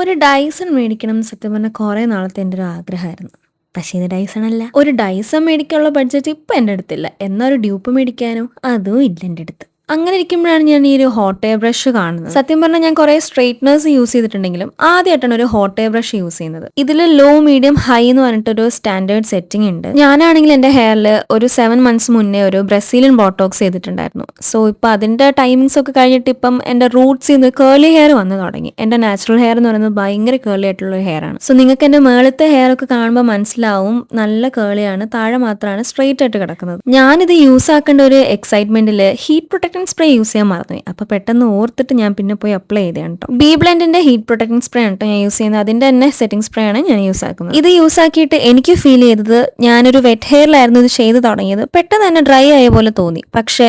ഒരു ഡൈസൺ മേടിക്കണം എന്ന് സത്യം പറഞ്ഞാൽ കുറേ നാളത്തെ എൻ്റെ ഒരു ആഗ്രഹമായിരുന്നു. പക്ഷേ ഇത് ഡൈസൺ അല്ല. ഒരു ഡൈസൺ മേടിക്കാനുള്ള ബഡ്ജറ്റ് ഇപ്പം എൻ്റെ അടുത്തില്ല. എന്നാൽ ഒരു ഡ്യൂപ്പ് മേടിക്കാനോ അതും ഇല്ല എൻ്റെ അടുത്ത്. അങ്ങനെ ഇരിക്കുമ്പോഴാണ് ഞാൻ ഈ ഒരു ഹോട്ട് എയർ ബ്രഷ് കാണുന്നത്. സത്യം പറഞ്ഞാൽ ഞാൻ കുറേ സ്ട്രെയിറ്റ്നേഴ്സ് യൂസ് ചെയ്തിട്ടുണ്ടെങ്കിലും ആദ്യമായിട്ടാണ് ഒരു ഹോട്ട് എയർ ബ്രഷ് യൂസ് ചെയ്യുന്നത്. ഇതിൽ ലോ മീഡിയം ഹൈ എന്ന് പറഞ്ഞിട്ടൊരു സ്റ്റാൻഡേർഡ് സെറ്റിംഗ് ഉണ്ട്. ഞാനാണെങ്കിൽ എൻ്റെ ഹെയറിൽ ഒരു 7 months മുന്നേ ഒരു ബ്രസീലിയൻ ബോട്ടോക്സ് ചെയ്തിട്ടുണ്ടായിരുന്നു. സോ ഇപ്പം അതിൻ്റെ ടൈമിങ്സ് ഒക്കെ കഴിഞ്ഞിട്ട് ഇപ്പം എൻ്റെ റൂട്ട്സിൽ നിന്ന് കേളി ഹെയർ വന്നു തുടങ്ങി. എൻ്റെ നാച്ചുറൽ ഹെയർ എന്ന് പറയുന്നത് ഭയങ്കര കേളി ആയിട്ടുള്ള ഒരു ഹെയർ ആണ്. സോ നിങ്ങൾക്ക് എൻ്റെ മേളത്തെ ഹെയർ ഒക്കെ കാണുമ്പോൾ മനസ്സിലാവും നല്ല കേളിയാണ്, താഴെ മാത്രമാണ് സ്ട്രെയിറ്റ് ആയിട്ട് കിടക്കുന്നത്. ഞാനിത് യൂസ് ആക്കേണ്ട ഒരു എക്സൈറ്റ്മെന്റിൽ ഹീറ്റ് പ്രൊട്ടക്റ്റിംഗ് സ്പ്രേ യൂസ് ചെയ്യാൻ മറന്നുപോയി. അപ്പൊ പെട്ടെന്ന് ഓർത്തിട്ട് ഞാൻ പിന്നെ പോയി അപ്ലൈ ചെയ്തതാണ് കേട്ടോ. ബി ബ്ലെൻഡിന്റെ ഹീറ്റ് പ്രൊട്ടക്റ്റിംഗ് സ്പ്രേ ആണ് കേട്ടോ ഞാൻ യൂസ് ചെയ്യുന്നത്. അതിന്റെ തന്നെ സെറ്റിംഗ് സ്പ്രേ ആണ് ഞാൻ യൂസ് ആക്കുന്നത്. ഇത് യൂസ് ആക്കിയിട്ട് എനിക്ക് ഫീൽ ചെയ്തത് ഞാനൊരു വെറ്റ് ഹെയറിലായിരുന്നു ഇത് ചെയ്ത് തുടങ്ങിയത്. പെട്ടെന്ന് തന്നെ ഡ്രൈ ആയ പോലെ തോന്നി. പക്ഷെ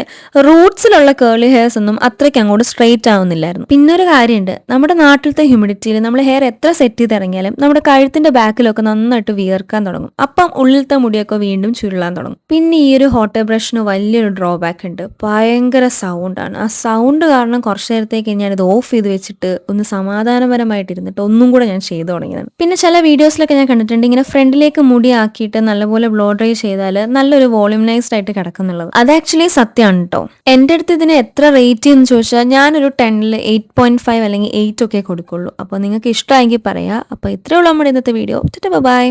റൂട്ട്സിലുള്ള കേളി ഹെയർസ് ഒന്നും അത്രയ്ക്ക് അങ്ങോട്ട് സ്ട്രെയിറ്റ് ആവുന്നില്ലായിരുന്നു. പിന്നൊരു കാര്യമുണ്ട്, നമ്മുടെ നാട്ടിലത്തെ ഹ്യൂമിഡിറ്റിയിൽ നമ്മൾ ഹെയർ എത്ര സെറ്റ് ചെയ്തിറങ്ങിയാലും നമ്മുടെ കഴുത്തിന്റെ ബാക്കിലൊക്കെ നന്നായിട്ട് വിയർക്കാൻ തുടങ്ങും. അപ്പം ഉള്ളിലത്തെ മുടിയൊക്കെ വീണ്ടും ചുരുളാൻ തുടങ്ങും. പിന്നെ ഈ ഒരു ഹോട്ട് എയർ ബ്രഷിന് വലിയൊരു ഡ്രോബാക്ക് ഉണ്ട്, ഭയങ്കര സൗണ്ടാണ്. ആ സൗണ്ട് കാരണം കുറച്ചു നേരത്തേക്ക് ഞാനിത് ഓഫ് ചെയ്ത് വെച്ചിട്ട് ഒന്ന് സമാധാനപരമായിട്ട് ഇരുന്നിട്ട് ഒന്നും കൂടെ ഞാൻ ചെയ്തു തുടങ്ങിയതാണ്. പിന്നെ ചില വീഡിയോസിലൊക്കെ ഞാൻ കണ്ടിട്ടുണ്ട് ഇങ്ങനെ ഫ്രണ്ടിലേക്ക് മുടി ആക്കിയിട്ട് നല്ലപോലെ ബ്ലോ ഡ്രൈ ചെയ്താൽ നല്ലൊരു വോളിയംനൈസ്ഡ് ആയിട്ട് കിടക്കുന്നുള്ളത്. അത് ആക്ച്വലി സത്യമാണ് കേട്ടോ. എൻ്റെ അടുത്ത് ഇതിന് എത്ര റേറ്റ് എന്ന് ചോദിച്ചാൽ ഞാനൊരു 10ൽ 8.5 അല്ലെങ്കിൽ 8 ഒക്കെ കൊടുക്കുള്ളൂ. അപ്പോൾ നിങ്ങൾക്ക് ഇഷ്ടമായെങ്കിൽ പറയാം. അപ്പോൾ ഇത്രയുള്ള നമ്മുടെ ഇന്നത്തെ വീഡിയോ. ബൈ.